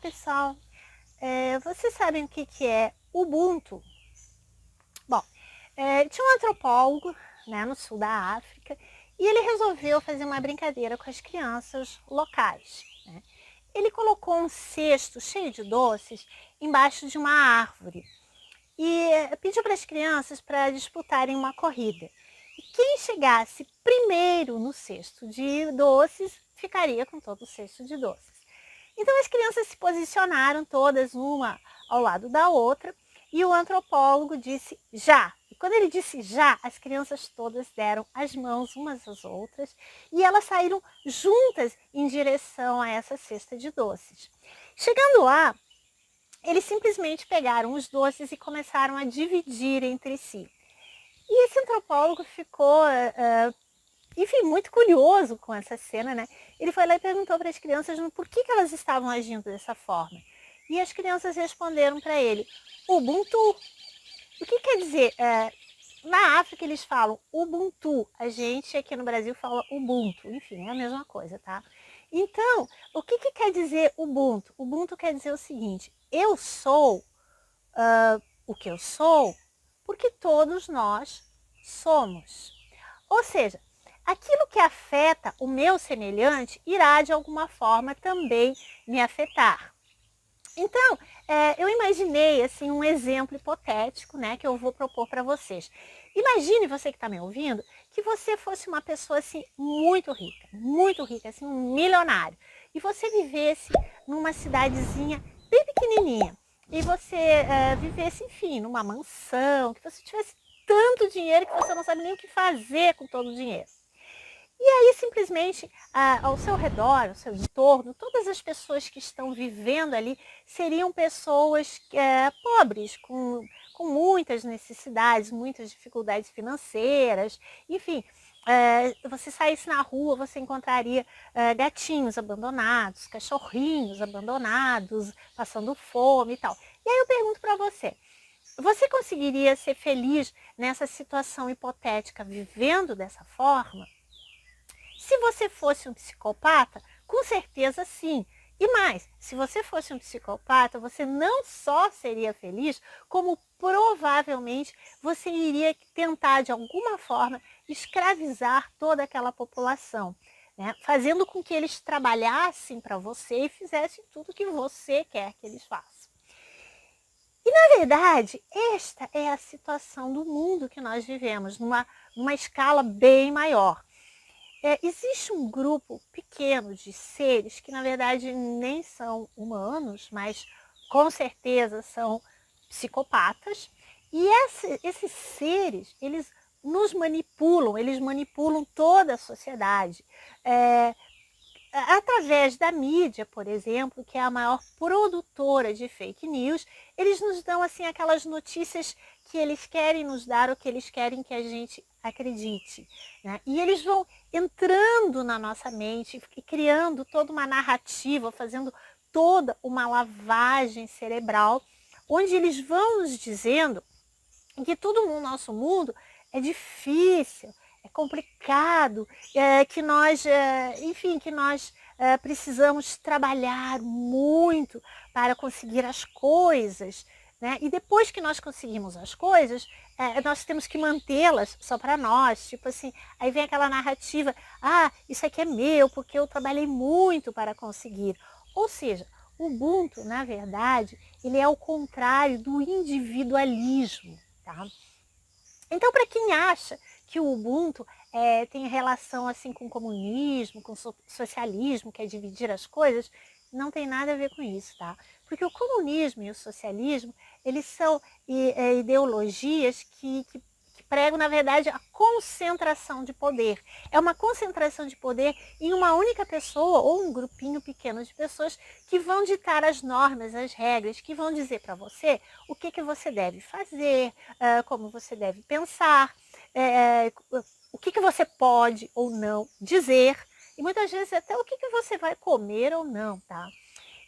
pessoal, vocês sabem o que é Ubuntu? Bom, tinha um antropólogo, né, no sul da África, e ele resolveu fazer uma brincadeira com as crianças locais, né? Ele colocou um cesto cheio de doces embaixo de uma árvore e pediu para as crianças para disputarem uma corrida. E quem chegasse primeiro no cesto de doces ficaria com todo o cesto de doces. Então as crianças se posicionaram todas uma ao lado da outra e o antropólogo disse já. E quando ele disse já, as crianças todas deram as mãos umas às outras e elas saíram juntas em direção a essa cesta de doces. Chegando lá, eles simplesmente pegaram os doces e começaram a dividir entre si. E esse antropólogo ficou enfim, muito curioso com essa cena, né? Ele foi lá e perguntou para as crianças por que elas estavam agindo dessa forma. E as crianças responderam para ele, Ubuntu. O que quer dizer? Na África eles falam Ubuntu, a gente aqui no Brasil fala Ubuntu, enfim, é a mesma coisa, tá? Então, o que quer dizer Ubuntu? Ubuntu quer dizer o seguinte, eu sou o que eu sou porque todos nós somos. Ou seja, aquilo que afeta o meu semelhante irá de alguma forma também me afetar. Então, eu imaginei assim, um exemplo hipotético, né, que eu vou propor para vocês. Imagine você que está me ouvindo, que você fosse uma pessoa assim, muito rica, assim, um milionário. E você vivesse numa cidadezinha bem pequenininha. E você vivesse, enfim, numa mansão, que você tivesse tanto dinheiro que você não sabe nem o que fazer com todo o dinheiro. E aí, simplesmente, ao seu redor, ao seu entorno, todas as pessoas que estão vivendo ali seriam pessoas pobres, com muitas necessidades, muitas dificuldades financeiras. Enfim, você saísse na rua, você encontraria gatinhos abandonados, cachorrinhos abandonados, passando fome e tal. E aí eu pergunto para você, você conseguiria ser feliz nessa situação hipotética, vivendo dessa forma? Se você fosse um psicopata, com certeza sim. E mais, se você fosse um psicopata, você não só seria feliz, como provavelmente você iria tentar, de alguma forma, escravizar toda aquela população, né? Fazendo com que eles trabalhassem para você e fizessem tudo o que você quer que eles façam. E, na verdade, esta é a situação do mundo que nós vivemos, numa escala bem maior. Existe um grupo pequeno de seres que, na verdade, nem são humanos, mas com certeza são psicopatas. E esses seres, eles nos manipulam, eles manipulam toda a sociedade. Através da mídia, por exemplo, que é a maior produtora de fake news, eles nos dão assim aquelas notícias que eles querem nos dar ou que eles querem que a gente acredite, né? E eles vão entrando na nossa mente e criando toda uma narrativa, fazendo toda uma lavagem cerebral, onde eles vão nos dizendo que tudo no nosso mundo é difícil, é complicado, que nós, enfim, que nós precisamos trabalhar muito para conseguir as coisas, né? E depois que nós conseguimos as coisas, nós temos que mantê-las só para nós. Tipo assim, aí vem aquela narrativa, isso aqui é meu, porque eu trabalhei muito para conseguir. Ou seja, o Ubuntu, na verdade, ele é o contrário do individualismo, tá? Então, para quem acha que o Ubuntu tem relação assim com o comunismo, com o socialismo, que é dividir as coisas, não tem nada a ver com isso, tá? Porque o comunismo e o socialismo, eles são ideologias que pregam, na verdade, a concentração de poder. É uma concentração de poder em uma única pessoa ou um grupinho pequeno de pessoas que vão ditar as normas, as regras, que vão dizer para você o que você deve fazer, como você deve pensar, o que você pode ou não dizer, e muitas vezes até o que você vai comer ou não, tá?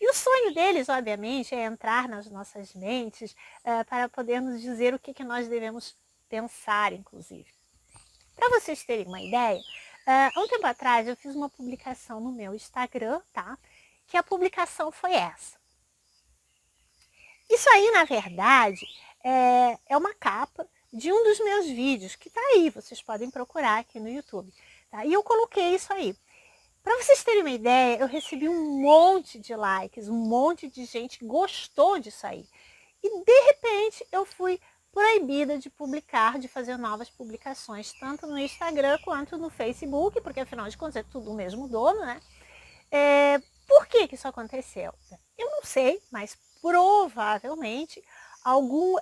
E o sonho deles, obviamente, é entrar nas nossas mentes para poder nos dizer o que nós devemos pensar, inclusive. Para vocês terem uma ideia, há um tempo atrás eu fiz uma publicação no meu Instagram, tá? Que a publicação foi essa. Isso aí, na verdade, é uma capa de um dos meus vídeos, que tá aí, vocês podem procurar aqui no YouTube. Tá? E eu coloquei isso aí. Para vocês terem uma ideia, eu recebi um monte de likes, um monte de gente gostou disso aí. E de repente eu fui proibida de publicar, de fazer novas publicações, tanto no Instagram quanto no Facebook, porque afinal de contas é tudo o mesmo dono, né? Por que isso aconteceu? Eu não sei, mas provavelmente algum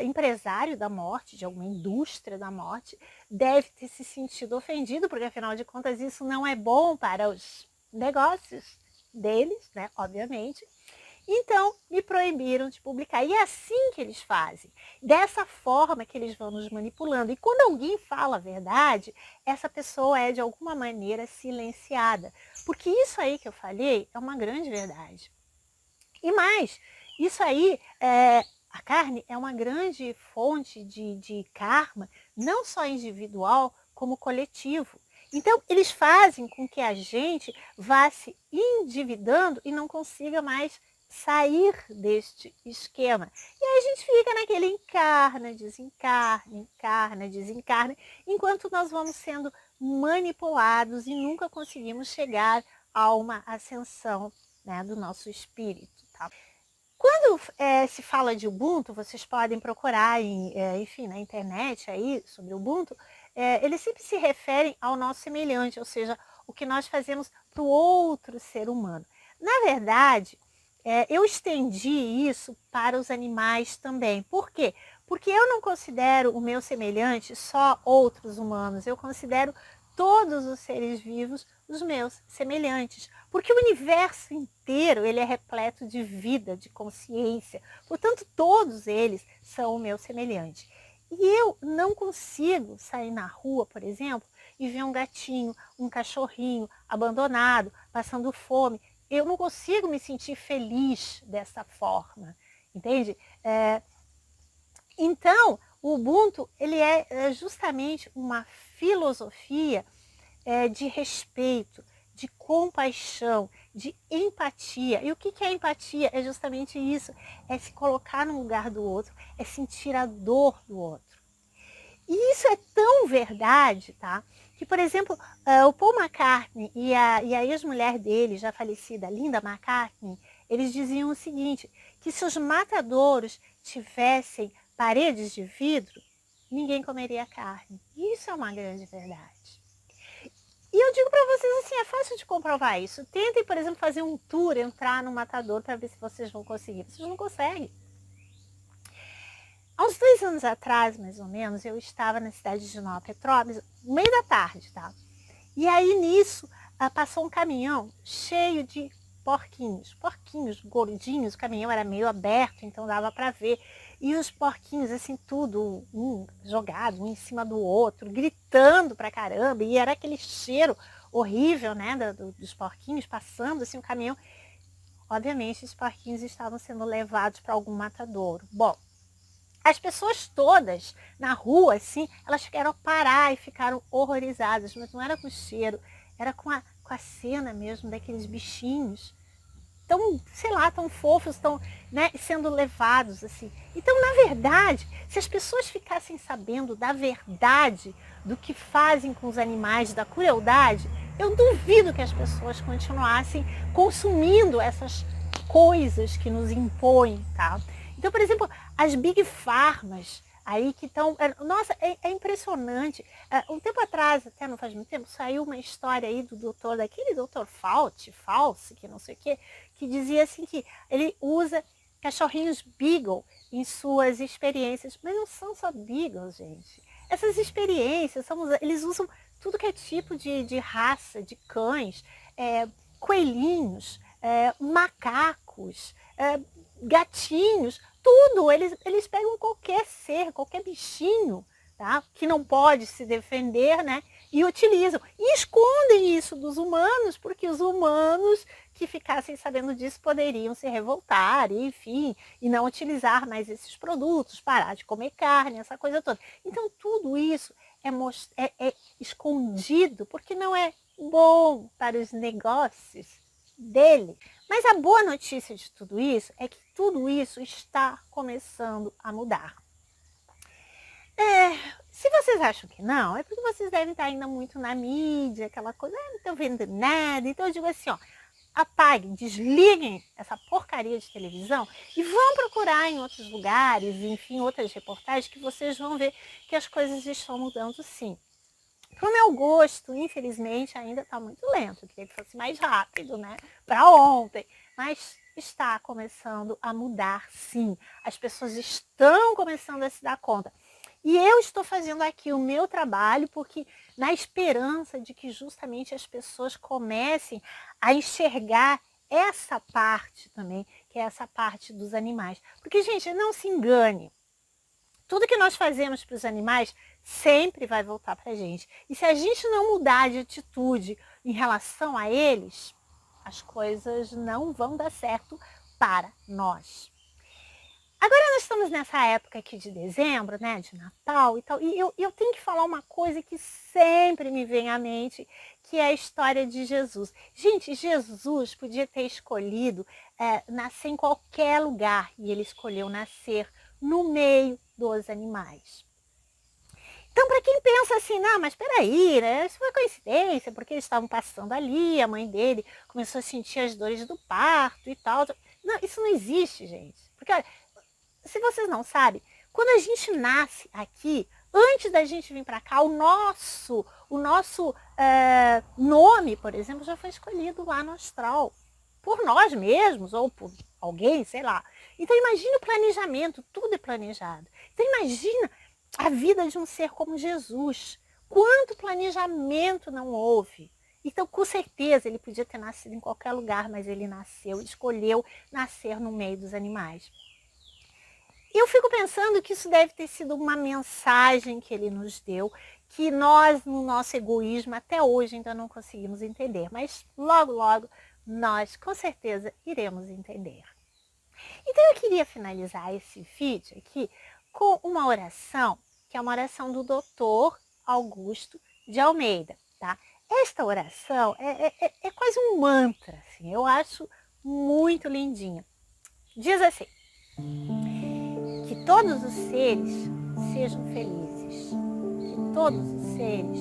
empresário da morte, de alguma indústria da morte, deve ter se sentido ofendido, porque afinal de contas isso não é bom para os negócios deles, né? Obviamente. Então, me proibiram de publicar. E é assim que eles fazem. Dessa forma que eles vão nos manipulando. E quando alguém fala a verdade, essa pessoa é de alguma maneira silenciada. Porque isso aí que eu falei é uma grande verdade. E mais, isso aí, a carne é uma grande fonte de karma, não só individual, como coletivo. Então, eles fazem com que a gente vá se endividando e não consiga mais sair deste esquema. E aí a gente fica naquele encarna, desencarna, enquanto nós vamos sendo manipulados e nunca conseguimos chegar a uma ascensão, né, do nosso espírito. Tá? Quando se fala de Ubuntu, vocês podem procurar, enfim, na internet aí sobre Ubuntu, eles sempre se referem ao nosso semelhante, ou seja, o que nós fazemos para o outro ser humano. Na verdade, eu estendi isso para os animais também. Por quê? Porque eu não considero o meu semelhante só outros humanos, eu considero todos os seres vivos os meus semelhantes. Porque o universo inteiro ele é repleto de vida, de consciência. Portanto, todos eles são o meu semelhante. E eu não consigo sair na rua, por exemplo, e ver um gatinho, um cachorrinho abandonado, passando fome. Eu não consigo me sentir feliz dessa forma, entende? Então, o Ubuntu ele é justamente uma filosofia de respeito, de compaixão, de empatia. E o que é empatia? É justamente isso, é se colocar no lugar do outro, é sentir a dor do outro. E isso é tão verdade, tá? Que, por exemplo, o Paul McCartney e a ex-mulher dele, já falecida, Linda McCartney, eles diziam o seguinte, que se os matadouros tivessem paredes de vidro, ninguém comeria carne. E isso é uma grande verdade. E eu digo para vocês assim, é fácil de comprovar isso. Tentem, por exemplo, fazer um tour, entrar no matador para ver se vocês vão conseguir. Vocês não conseguem. Há uns 2 anos atrás, mais ou menos, eu estava na cidade de Nova Petrópolis, no meio da tarde, tá? E aí, nisso, passou um caminhão cheio de porquinhos gordinhos, o caminhão era meio aberto, então dava para ver. E os porquinhos, assim, tudo, um jogado, um em cima do outro, gritando pra caramba, e era aquele cheiro horrível, né, dos porquinhos passando, assim, o caminhão. Obviamente, os porquinhos estavam sendo levados para algum matadouro. Bom, as pessoas todas na rua, assim, elas chegaram a parar e ficaram horrorizadas, mas não era com o cheiro, era com a cena mesmo daqueles bichinhos tão, sei lá, tão fofos, tão, né, sendo levados, assim. Então, na verdade, se as pessoas ficassem sabendo da verdade do que fazem com os animais, da crueldade, eu duvido que as pessoas continuassem consumindo essas coisas que nos impõem, tá? Então, por exemplo, as Big Pharmas aí que estão... Nossa, é impressionante. Um tempo atrás, até não faz muito tempo, saiu uma história aí do doutor, daquele doutor Fauci, que não sei o quê, que dizia assim que ele usa cachorrinhos Beagle em suas experiências. Mas não são só Beagles, gente. Essas experiências, eles usam tudo que é tipo de raça, de cães, coelhinhos, macacos, gatinhos, tudo. Eles pegam qualquer ser, qualquer bichinho, tá? Que não pode se defender, né? E utilizam. E escondem isso dos humanos, porque os humanos que ficassem sabendo disso poderiam se revoltar, enfim, e não utilizar mais esses produtos, parar de comer carne, essa coisa toda. Então, tudo isso é escondido, porque não é bom para os negócios dele. Mas a boa notícia de tudo isso é que tudo isso está começando a mudar. Se vocês acham que não, é porque vocês devem estar ainda muito na mídia, aquela coisa, não estão vendo nada. Então eu digo assim, ó, apaguem, desliguem essa porcaria de televisão e vão procurar em outros lugares, enfim, outras reportagens, que vocês vão ver que as coisas estão mudando sim. Para o meu gosto, infelizmente, ainda está muito lento. Eu queria que fosse mais rápido, né? Para ontem. Mas está começando a mudar, sim. As pessoas estão começando a se dar conta. E eu estou fazendo aqui o meu trabalho porque na esperança de que justamente as pessoas comecem a enxergar essa parte também, que é essa parte dos animais. Porque, gente, não se engane. Tudo que nós fazemos para os animais sempre vai voltar para a gente. E se a gente não mudar de atitude em relação a eles, as coisas não vão dar certo para nós. Agora nós estamos nessa época aqui de dezembro, né, de Natal e tal, e eu tenho que falar uma coisa que sempre me vem à mente, que é a história de Jesus. Gente, Jesus podia ter escolhido nascer em qualquer lugar, e ele escolheu nascer no meio dos animais. Então, para quem pensa assim, não, mas peraí, né? Isso foi coincidência, porque eles estavam passando ali, a mãe dele começou a sentir as dores do parto e tal. Não, isso não existe, gente. Porque, olha, se vocês não sabem, quando a gente nasce aqui, antes da gente vir para cá, o nosso nome, por exemplo, já foi escolhido lá no astral. Por nós mesmos, ou por alguém, sei lá. Então imagina o planejamento, tudo é planejado. Então imagina a vida de um ser como Jesus. Quanto planejamento não houve? Então, com certeza, ele podia ter nascido em qualquer lugar, mas ele escolheu nascer no meio dos animais. E eu fico pensando que isso deve ter sido uma mensagem que ele nos deu, que nós, no nosso egoísmo, até hoje ainda não conseguimos entender. Mas logo, logo, nós, com certeza, iremos entender. Então, eu queria finalizar esse vídeo aqui com uma oração, que é uma oração do Dr. Augusto de Almeida, tá? Esta oração é quase um mantra, assim, eu acho muito lindinha. Diz assim: que todos os seres sejam felizes, que todos os seres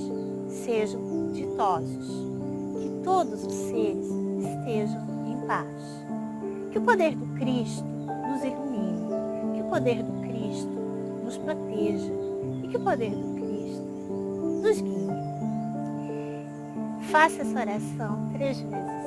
sejam ditosos, que todos os seres estejam em paz, que o poder do Cristo nos ilumine, que o poder do Cristo nos proteja e que o poder do Cristo nos guie. Faça essa oração 3 vezes